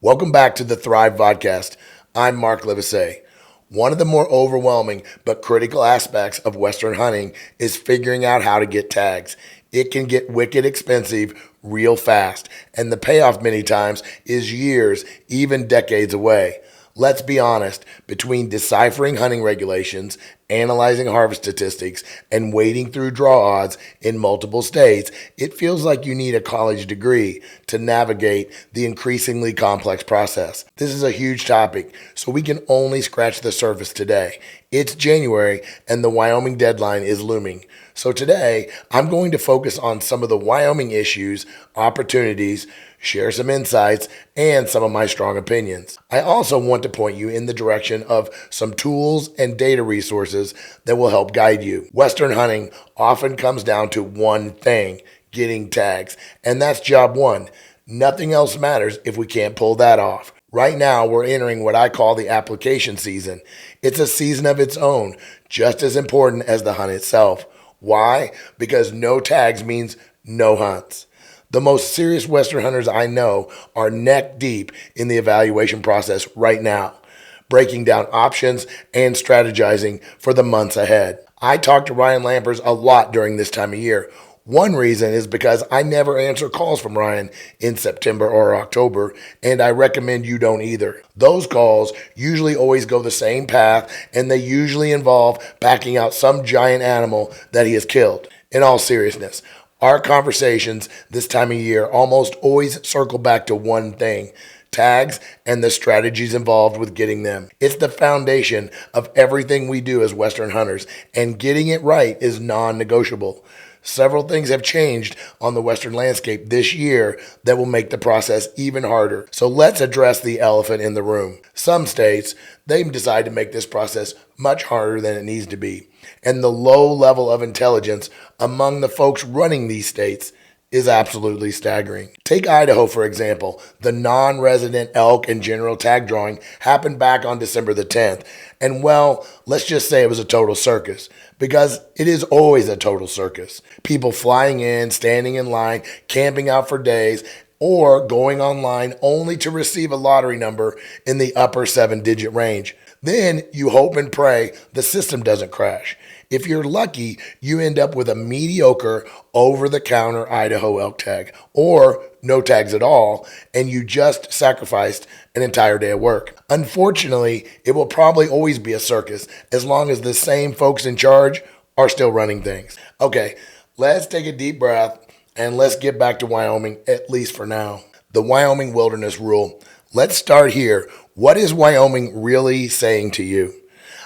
Welcome back to the Thrive Vodcast. I'm Mark Livesey. One of the more overwhelming but critical aspects of Western hunting is figuring out how to get tags. It can get wicked expensive real fast, and the payoff many times is years, even decades away. Let's be honest, between deciphering hunting regulations, analyzing harvest statistics, and wading through draw odds in multiple states, it feels like you need a college degree to navigate the increasingly complex process. This is a huge topic, so we can only scratch the surface today. It's January, and the Wyoming deadline is looming. So today, I'm going to focus on some of the Wyoming issues, opportunities, share some insights, and some of my strong opinions. I also want to point you in the direction of some tools and data resources that will help guide you. Western hunting often comes down to one thing: getting tags. And that's job one. Nothing else matters if we can't pull that off. Right now, we're entering what I call the application season. It's a season of its own, just as important as the hunt itself. Why? Because no tags means no hunts. The most serious Western hunters I know are neck deep in the evaluation process right now, breaking down options and strategizing for the months ahead. I talk to Ryan Lampers a lot during this time of year. One reason is because I never answer calls from Ryan in September or October, and I recommend you don't either. Those calls usually always go the same path, and they usually involve packing out some giant animal that he has killed. In all seriousness, our conversations this time of year almost always circle back to one thing: tags and the strategies involved with getting them. It's the foundation of everything we do as Western hunters, and getting it right is non-negotiable. Several things have changed on the Western landscape this year that will make the process even harder. So let's address the elephant in the room. Some states, they've decided to make this process much harder than it needs to be. And the low level of intelligence among the folks running these states is absolutely staggering. Take Idaho, for example. The non-resident elk and general tag drawing happened back on December the 10th. And well, let's just say it was a total circus, because it is always a total circus. People flying in, standing in line, camping out for days, or going online only to receive a lottery number in the upper 7-digit range. Then you hope and pray the system doesn't crash. If you're lucky, you end up with a mediocre over-the-counter Idaho elk tag, or no tags at all, and you just sacrificed an entire day of work. Unfortunately, it will probably always be a circus as long as the same folks in charge are still running things. Okay, let's take a deep breath and let's get back to Wyoming, at least for now. The Wyoming Wilderness Rule. Let's start here. What is Wyoming really saying to you?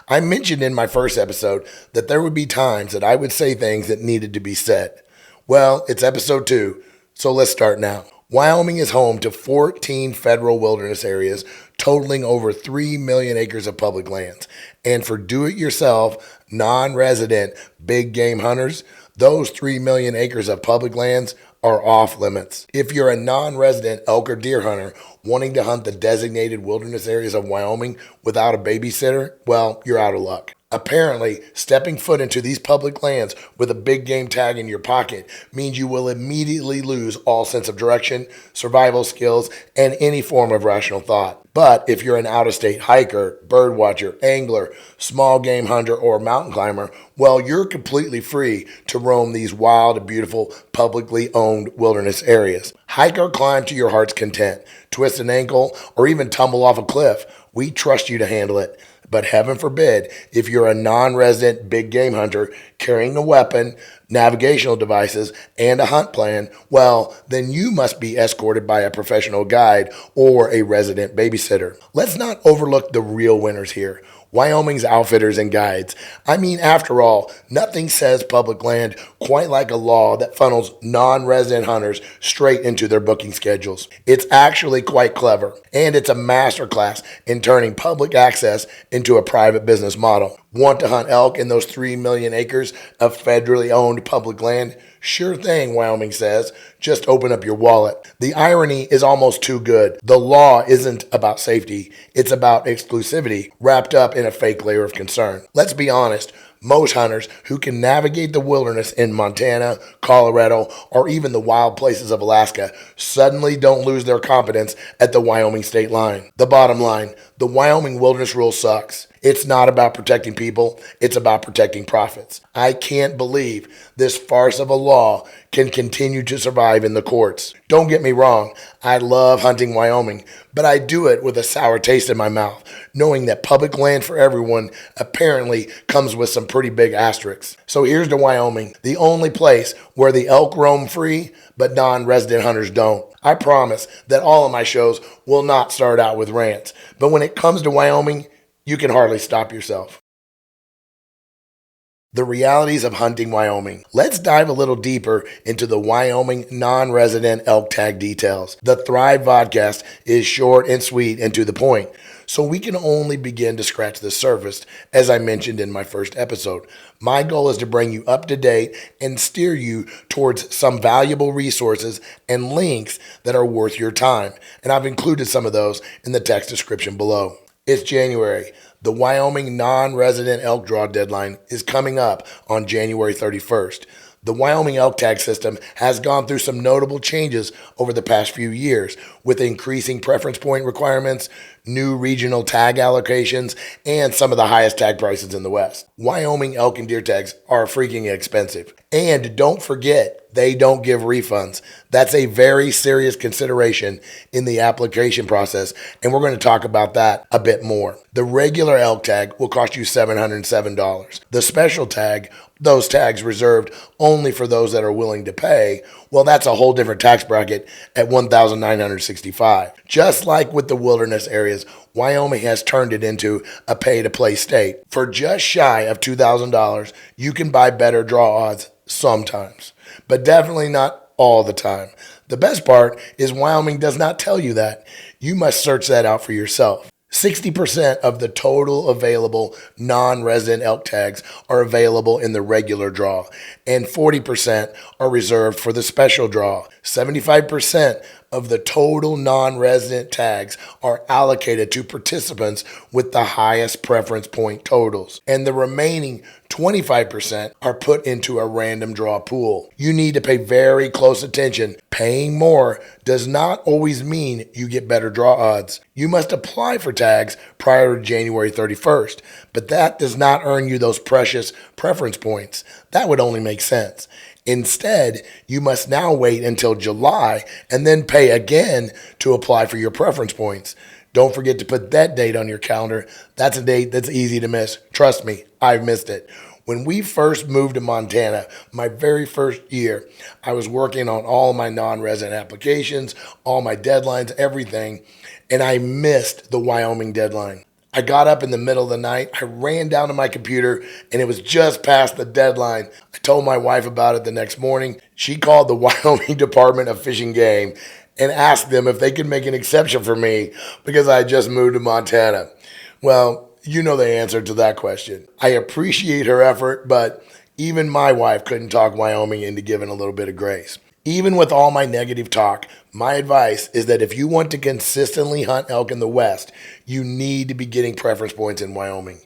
I mentioned in my first episode that there would be times that I would say things that needed to be said. Well, it's episode 2, so let's start now. Wyoming is home to 14 federal wilderness areas totaling over 3 million acres of public lands. And for do-it-yourself, non-resident, big game hunters, those 3 million acres of public lands are off limits. If you're a non-resident elk or deer hunter wanting to hunt the designated wilderness areas of Wyoming without a babysitter, well, you're out of luck. Apparently, stepping foot into these public lands with a big game tag in your pocket means you will immediately lose all sense of direction, survival skills, and any form of rational thought. But if you're an out-of-state hiker, birdwatcher, angler, small game hunter, or mountain climber, well, you're completely free to roam these wild, beautiful, publicly owned wilderness areas. Hike or climb to your heart's content, twist an ankle, or even tumble off a cliff. We trust you to handle it. But heaven forbid, if you're a non-resident big game hunter carrying a weapon, navigational devices, and a hunt plan, well, then you must be escorted by a professional guide or a resident babysitter. Let's not overlook the real winners here: Wyoming's outfitters and guides. I mean, after all, nothing says public land quite like a law that funnels non-resident hunters straight into their booking schedules. It's actually quite clever, and it's a masterclass in turning public access into a private business model. Want to hunt elk in those 3 million acres of federally owned public land? Sure thing, Wyoming says. Just open up your wallet. The irony is almost too good. The law isn't about safety. It's about exclusivity wrapped up in a fake layer of concern. Let's be honest. Most hunters who can navigate the wilderness in Montana, Colorado, or even the wild places of Alaska suddenly don't lose their confidence at the Wyoming state line. The bottom line, the Wyoming wilderness rule sucks. It's not about protecting people, it's about protecting profits. I can't believe this farce of a law can continue to survive in the courts. Don't get me wrong, I love hunting Wyoming, but I do it with a sour taste in my mouth, knowing that public land for everyone apparently comes with some pretty big asterisks. So here's to Wyoming, the only place where the elk roam free, but non-resident hunters don't. I promise that all of my shows will not start out with rants, but when it comes to Wyoming, you can hardly stop yourself. The realities of hunting Wyoming. Let's dive a little deeper into the Wyoming non-resident elk tag details. The Thrive Vodcast is short and sweet and to the point, so we can only begin to scratch the surface, as I mentioned in my first episode. My goal is to bring you up to date and steer you towards some valuable resources and links that are worth your time, and I've included some of those in the text description below. It's January. The Wyoming non-resident elk draw deadline is coming up on January 31st. The Wyoming elk tag system has gone through some notable changes over the past few years, with increasing preference point requirements, new regional tag allocations, and some of the highest tag prices in the West. Wyoming elk and deer tags are freaking expensive. And don't forget, they don't give refunds. That's a very serious consideration in the application process, and we're going to talk about that a bit more. The regular elk tag will cost you $707. The special tag, those tags reserved only for those that are willing to pay, well, that's a whole different tax bracket at $1,965. Just like with the wilderness areas, Wyoming has turned it into a pay-to-play state. For just shy of $2,000, you can buy better draw odds sometimes, but definitely not all the time. The best part is Wyoming does not tell you that. You must search that out for yourself. 60% of the total available non-resident elk tags are available in the regular draw, and 40% are reserved for the special draw. 75% of the total non-resident tags are allocated to participants with the highest preference point totals, and the remaining 25% are put into a random draw pool. You need to pay very close attention. Paying more does not always mean you get better draw odds. You must apply for tags prior to January 31st, but that does not earn you those precious preference points. That would only make sense. Instead, you must now wait until July and then pay again to apply for your preference points. Don't forget to put that date on your calendar. That's a date that's easy to miss. Trust me, I've missed it. When we first moved to Montana, my very first year, I was working on all of my non-resident applications, all my deadlines, everything, and I missed the Wyoming deadline. I got up in the middle of the night, I ran down to my computer, and it was just past the deadline. I told my wife about it the next morning. She called the Wyoming Department of Fish and Game and asked them if they could make an exception for me because I just moved to Montana. Well, you know the answer to that question. I appreciate her effort, but even my wife couldn't talk Wyoming into giving a little bit of grace. Even with all my negative talk, my advice is that if you want to consistently hunt elk in the West, you need to be getting preference points in Wyoming.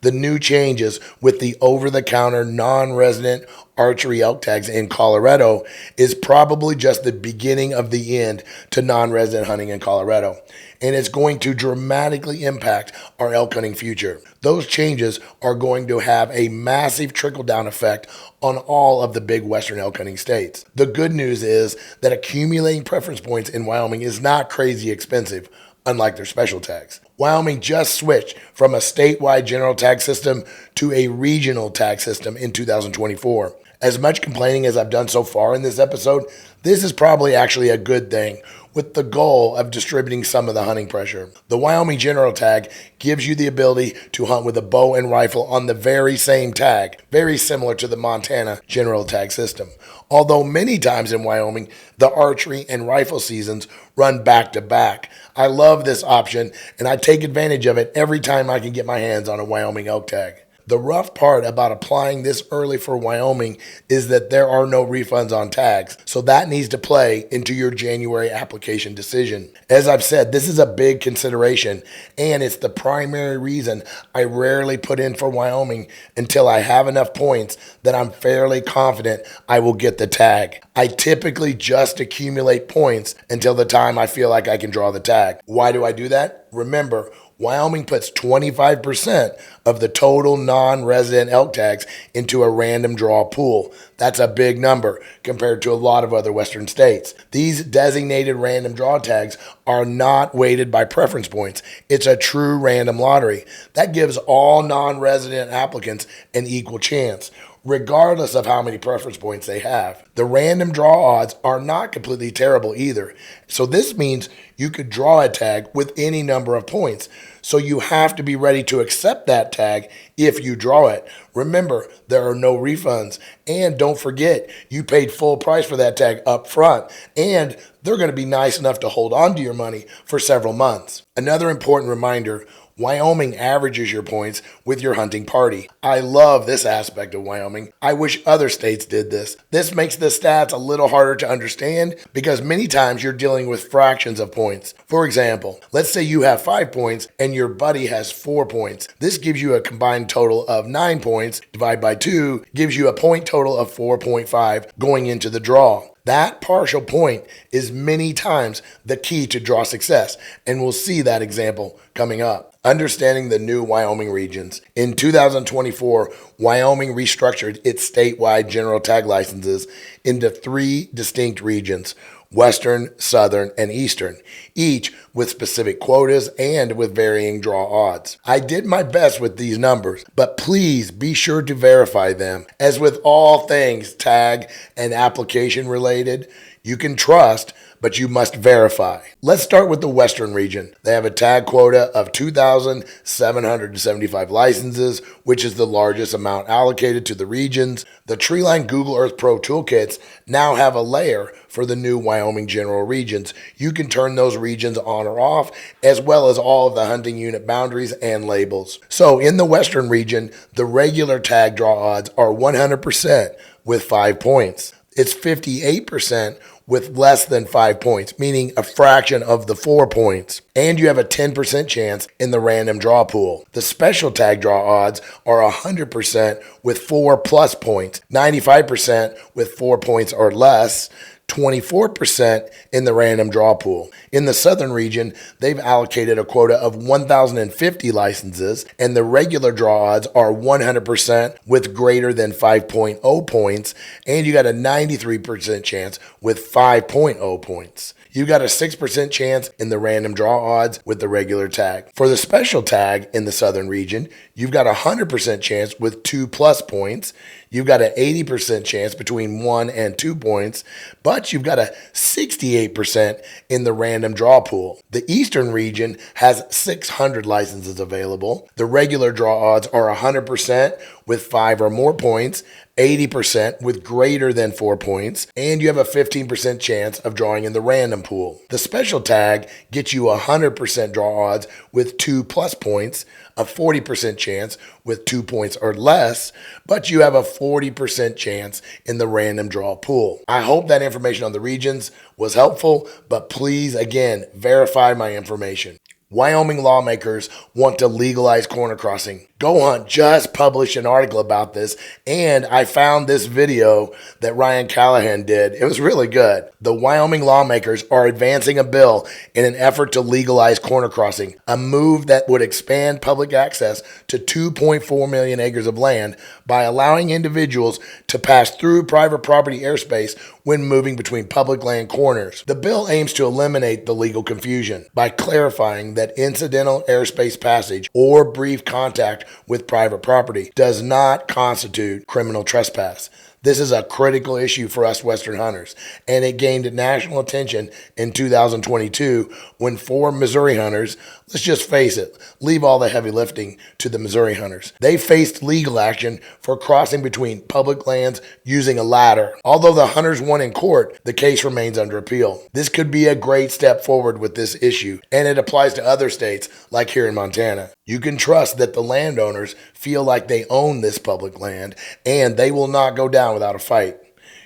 The new changes with the over-the-counter non-resident archery elk tags in Colorado is probably just the beginning of the end to non-resident hunting in Colorado, and it's going to dramatically impact our elk hunting future. Those changes are going to have a massive trickle-down effect on all of the big Western elk hunting states. The good news is that accumulating preference points in Wyoming is not crazy expensive, unlike their special tags. Wyoming just switched from a statewide general tag system to a regional tag system in 2024. As much complaining as I've done so far in this episode, this is probably actually a good thing, with the goal of distributing some of the hunting pressure. The Wyoming general tag gives you the ability to hunt with a bow and rifle on the very same tag, very similar to the Montana general tag system. Although many times in Wyoming, the archery and rifle seasons run back to back. I love this option, and I take advantage of it every time I can get my hands on a Wyoming elk tag. The rough part about applying this early for Wyoming is that there are no refunds on tags, so that needs to play into your January application decision. As I've said, this is a big consideration, and it's the primary reason I rarely put in for Wyoming until I have enough points that I'm fairly confident I will get the tag. I typically just accumulate points until the time I feel like I can draw the tag. Why do I do that? Remember, Wyoming puts 25% of the total non-resident elk tags into a random draw pool. That's a big number compared to a lot of other Western states. These designated random draw tags are not weighted by preference points. It's a true random lottery. That gives all non-resident applicants an equal chance, regardless of how many preference points they have. The random draw odds are not completely terrible either. So this means you could draw a tag with any number of points. So you have to be ready to accept that tag if you draw it. Remember, there are no refunds. And don't forget, you paid full price for that tag up front. And they're going to be nice enough to hold on to your money for several months. Another important reminder, Wyoming averages your points with your hunting party. I love this aspect of Wyoming. I wish other states did this. This makes the stats a little harder to understand because many times you're dealing with fractions of points. For example, let's say you have 5 points and your buddy has 4 points. This gives you a combined total of 9 points. Divide by 2 gives you a point total of 4.5 going into the draw. That partial point is many times the key to draw success, and we'll see that example coming up. Understanding the new Wyoming regions. In 2024, Wyoming restructured its statewide general tag licenses into 3 distinct regions: Western, Southern, and Eastern, each with specific quotas and with varying draw odds. I did my best with these numbers, but please be sure to verify them. As with all things tag and application related, you can trust, but you must verify. Let's start with the Western region. They have a tag quota of 2,775 licenses, which is the largest amount allocated to the regions. The Treeline Google Earth Pro toolkits now have a layer for the new Wyoming general regions. You can turn those regions on or off, as well as all of the hunting unit boundaries and labels. So in the Western region, the regular tag draw odds are 100% with 5 points. It's 58% with less than 5 points, meaning a fraction of the 4 points. And you have a 10% chance in the random draw pool. The special tag draw odds are 100% with 4+ points, 95% with 4 points or less, 24% in the random draw pool. In the Southern region, they've allocated a quota of 1,050 licenses, and the regular draw odds are 100% with greater than 5.0 points, and you got a 93% chance with 5.0 points. You got a 6% chance in the random draw odds with the regular tag. For the special tag in the Southern region, you've got a 100% chance with 2+ points. You've got an 80% chance between 1 and 2 points, but you've got a 68% in the random draw pool. The Eastern region has 600 licenses available. The regular draw odds are 100% with 5 or more points, 80% with greater than 4 points, and you have a 15% chance of drawing in the random pool. The special tag gets you 100% draw odds with 2+ points, a 40% chance with 2 points or less, but you have a 40% chance in the random draw pool. I hope that information on the regions was helpful, but please, again, verify my information. Wyoming lawmakers want to legalize corner crossing. GOHUNT just published an article about this, and I found this video that Ryan Callahan did. It was really good. The Wyoming lawmakers are advancing a bill in an effort to legalize corner crossing, a move that would expand public access to 2.4 million acres of land by allowing individuals to pass through private property airspace when moving between public land corners. The bill aims to eliminate the legal confusion by clarifying that incidental airspace passage or brief contact with private property does not constitute criminal trespass. This is a critical issue for us Western hunters, and it gained national attention in 2022 when 4 Missouri hunters, let's just face it, leave all the heavy lifting to the Missouri hunters. They faced legal action for crossing between public lands using a ladder. Although the hunters won in court, the case remains under appeal. This could be a great step forward with this issue, and it applies to other states like here in Montana. You can trust that the landowners feel like they own this public land, and they will not go down without a fight.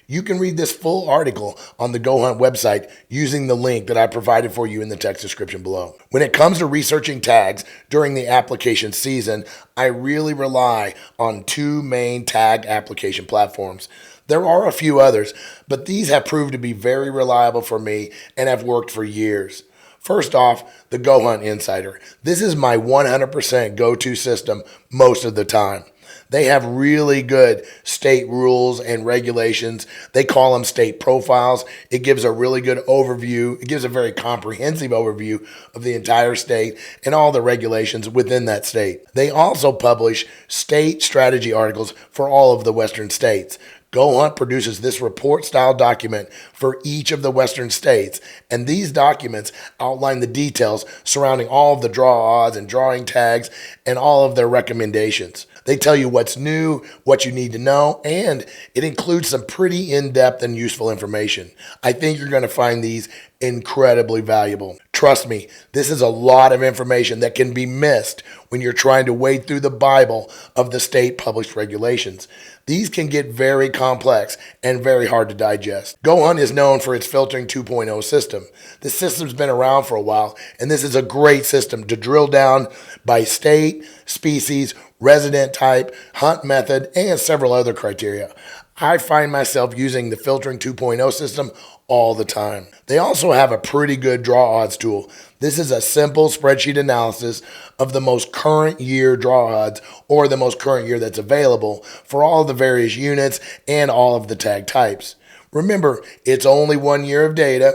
You can read this full article on the GOHUNT website using the link that I provided for you in the text description below. When it comes to researching tags during the application season, I really rely on 2 main tag application platforms. There are a few others, but these have proved to be very reliable for me and have worked for years. First off, the GOHUNT Insider. This is my 100% go-to system most of the time. They have really good state rules and regulations. They call them state profiles. It gives a really good overview. It gives a very comprehensive overview of the entire state and all the regulations within that state. They also publish state strategy articles for all of the Western states. GOHUNT produces this report-style document for each of the Western states, and these documents outline the details surrounding all of the draw odds and drawing tags and all of their recommendations. They tell you what's new, what you need to know, and it includes some pretty in-depth and useful information. I think you're going to find these incredibly valuable. Trust me, this is a lot of information that can be missed when you're trying to wade through the Bible of the state published regulations. These can get very complex and very hard to digest. GOHUNT is known for its filtering 2.0 system. This system's been around for a while, and this is a great system to drill down by state, species, resident type, hunt method, and several other criteria. I find myself using the filtering 2.0 system all the time. They also have a pretty good draw odds tool. This is a simple spreadsheet analysis of the most current year draw odds, or the most current year that's available for all of the various units and all of the tag types. Remember, it's only 1 year of data.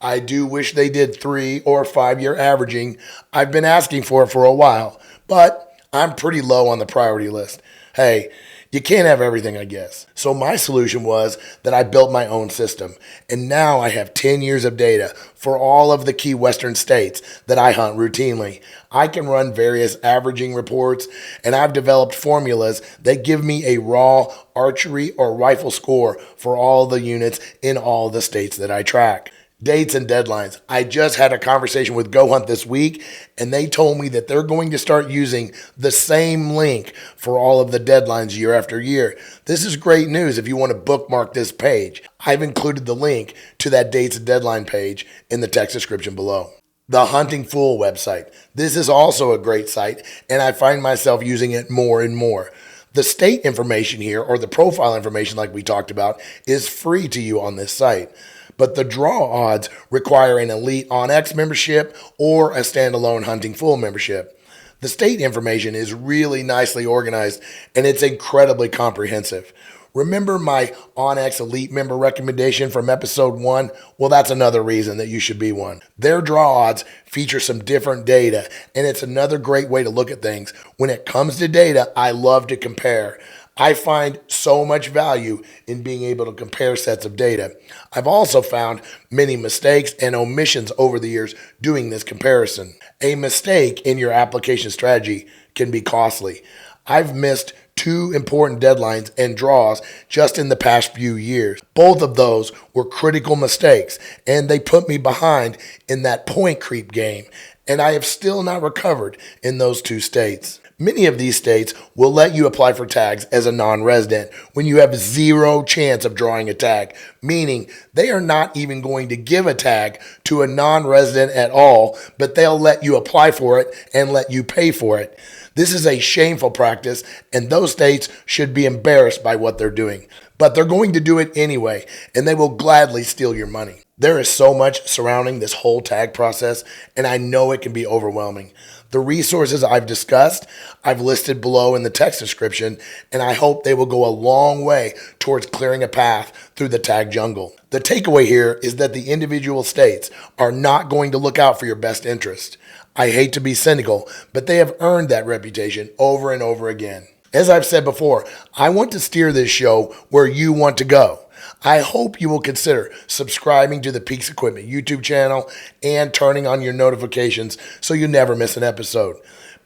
I do wish they did 3 or 5 year averaging. I've been asking for it for a while, but I'm pretty low on the priority list. Hey, you can't have everything, I guess. So my solution was that I built my own system, and now I have 10 years of data for all of the key Western states that I hunt routinely. I can run various averaging reports, and I've developed formulas that give me a raw archery or rifle score for all the units in all the states that I track. Dates and deadlines. I just had a conversation with GOHUNT this week, and they told me that they're going to start using the same link for all of the deadlines year after year. This is great news if you want to bookmark this page. I've included the link to that dates and deadline page in the text description below. The Hunting Fool website. This is also a great site, and I find myself using it more and more. The state information here, or the profile information like we talked about, is free to you on this site. But the draw odds require an Elite OnX membership or a standalone Hunting Fool membership. The state information is really nicely organized, and it's incredibly comprehensive. Remember my OnX Elite member recommendation from episode 1? Well, that's another reason that you should be one. Their draw odds feature some different data, and it's another great way to look at things. When it comes to data, I love to compare. I find so much value in being able to compare sets of data. I've also found many mistakes and omissions over the years doing this comparison. A mistake in your application strategy can be costly. I've missed 2 important deadlines and draws just in the past few years. Both of those were critical mistakes, and they put me behind in that point creep game, and I have still not recovered in those 2 states. Many of these states will let you apply for tags as a non-resident when you have 0 chance of drawing a tag, meaning they are not even going to give a tag to a non-resident at all, but they'll let you apply for it and let you pay for it. This is a shameful practice, and those states should be embarrassed by what they're doing. But they're going to do it anyway, and they will gladly steal your money. There is so much surrounding this whole tag process, and I know it can be overwhelming. The resources I've discussed, I've listed below in the text description, and I hope they will go a long way towards clearing a path through the tag jungle. The takeaway here is that the individual states are not going to look out for your best interest. I hate to be cynical, but they have earned that reputation over and over again. As I've said before, I want to steer this show where you want to go. I hope you will consider subscribing to the Peax Equipment YouTube channel and turning on your notifications so you never miss an episode.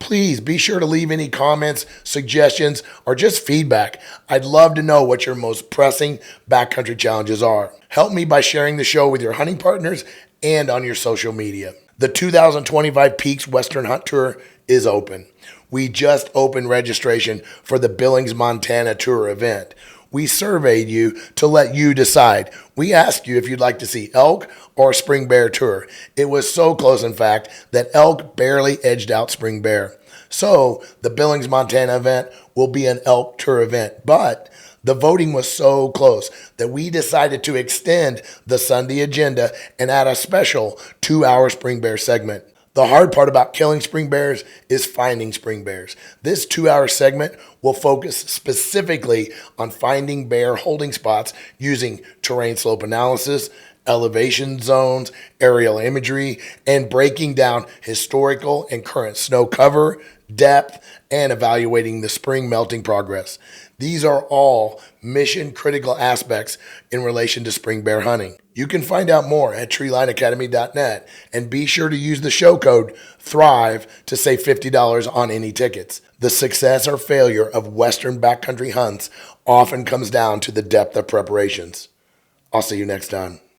Please be sure to leave any comments, suggestions, or just feedback. I'd love to know what your most pressing backcountry challenges are. Help me by sharing the show with your hunting partners and on your social media. The 2025 Peax Western Hunt Tour is open. We just opened registration for the Billings, Montana Tour event. We surveyed you to let you decide. We asked you if you'd like to see elk or spring bear tour. It was so close, in fact, that elk barely edged out spring bear. So the Billings, Montana event will be an elk tour event, but the voting was so close that we decided to extend the Sunday agenda and add a special 2-hour spring bear segment. The hard part about killing spring bears is finding spring bears. This 2-hour segment will focus specifically on finding bear holding spots using terrain slope analysis, elevation zones, aerial imagery, and breaking down historical and current snow cover, depth, and evaluating the spring melting progress. These are all mission critical aspects in relation to spring bear hunting. You can find out more at treelineacademy.net and be sure to use the show code THRIVE to save $50 on any tickets. The success or failure of Western backcountry hunts often comes down to the depth of preparations. I'll see you next time.